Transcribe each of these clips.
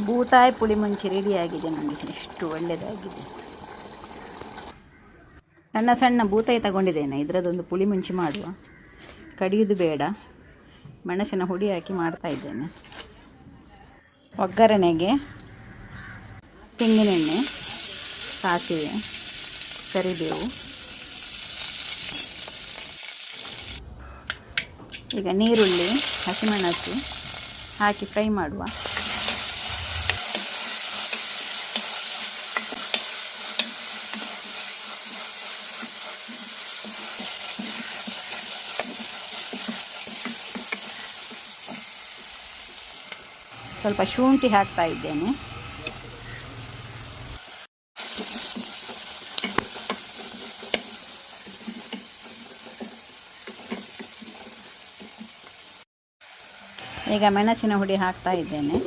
ಬೂತಾಯಿ ಪುಳಿ ಮುಂಚಿ ರೆಡಿಯಾಗಿದೆ ನೋಡಿ, ಎಷ್ಟು ಒಳ್ಳೆಯದಾಗಿದೆ. ಸಣ್ಣ ಸಣ್ಣ ಬೂತಾಯಿ ತಗೊಂಡಿದ್ದೇನೆ, ಇದರದೊಂದು ಪುಳಿ ಮುಂಚಿ ಮಾಡುವ. ಕಡಿಯೋದು ಬೇಡ, ಮೆಣಸಿನ ಹುಡಿ ಹಾಕಿ ಮಾಡ್ತಾ ಇದ್ದೇನೆ. ಒಗ್ಗರಣೆಗೆ ತೆಂಗಿನೆಣ್ಣೆ, ಸಾಸಿವೆ, ಕರಿಬೇವು. ಈಗ ನೀರುಳ್ಳಿ, ಹಸಿಮೆಣಸು ಹಾಕಿ ಫ್ರೈ ಮಾಡುವ. ಸ್ವಲ್ಪ ಶುಂಠಿ ಹಾಕ್ತಾ ಇದ್ದೇನೆ. ಈಗ ಮೆಣಸಿನ ಹುಡಿ ಹಾಕ್ತಾ ಇದ್ದೇನೆ.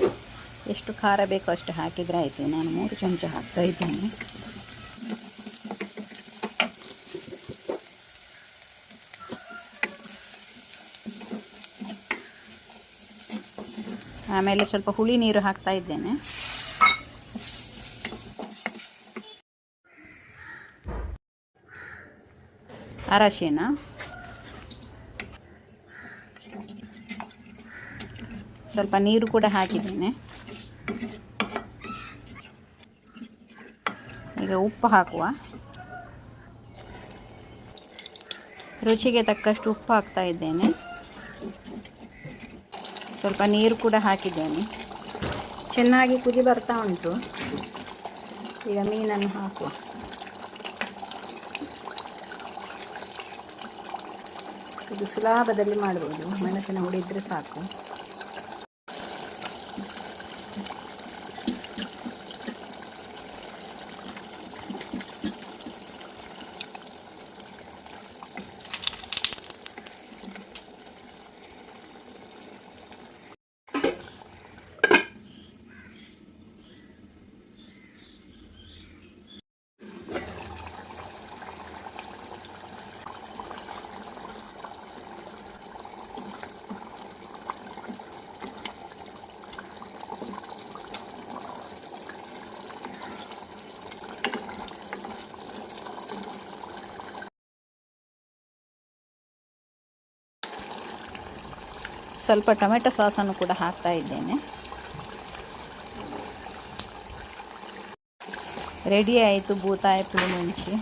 ಎಷ್ಟು ಖಾರ ಬೇಕೋ ಅಷ್ಟು ಹಾಕಿದರೆ ಆಯಿತು. ನಾನು 3 ಚಮಚ ಹಾಕ್ತಾ ಇದ್ದೇನೆ. ಆಮೇಲೆ ಸ್ವಲ್ಪ ಹುಳಿ ನೀರು ಹಾಕ್ತಾ ಇದ್ದೇನೆ. ಅರಶಿನ, ಸ್ವಲ್ಪ ನೀರು ಕೂಡ ಹಾಕಿದ್ದೇನೆ. ಈಗ ಉಪ್ಪು ಹಾಕುವ. ರುಚಿಗೆ ತಕ್ಕಷ್ಟು ಉಪ್ಪು ಹಾಕ್ತಾ ಇದ್ದೇನೆ. ಸ್ವಲ್ಪ ನೀರು ಕೂಡ ಹಾಕಿದ್ದೇನೆ. ಚೆನ್ನಾಗಿ ಕುದಿ ಬರ್ತಾ ಉಂಟು. ಈಗ ಮೀನನ್ನು ಹಾಕುವ. ಇದು ಸುಲಭದಲ್ಲಿ ಮಾಡ್ಬೋದು, ಮೆಣಸಿನ ಹುಡಿ ಇದ್ದರೆ ಸಾಕು. ಸ್ವಲ್ಪ ಟೊಮೆಟೊ ಸಾಸನ್ನು ಕೂಡ ಹಾಕ್ತಾ ಇದ್ದೇನೆ. ರೆಡಿ ಆಯಿತು ಬೂತಾಯಿ ಪುಳಿ ಮುಂಚಿ.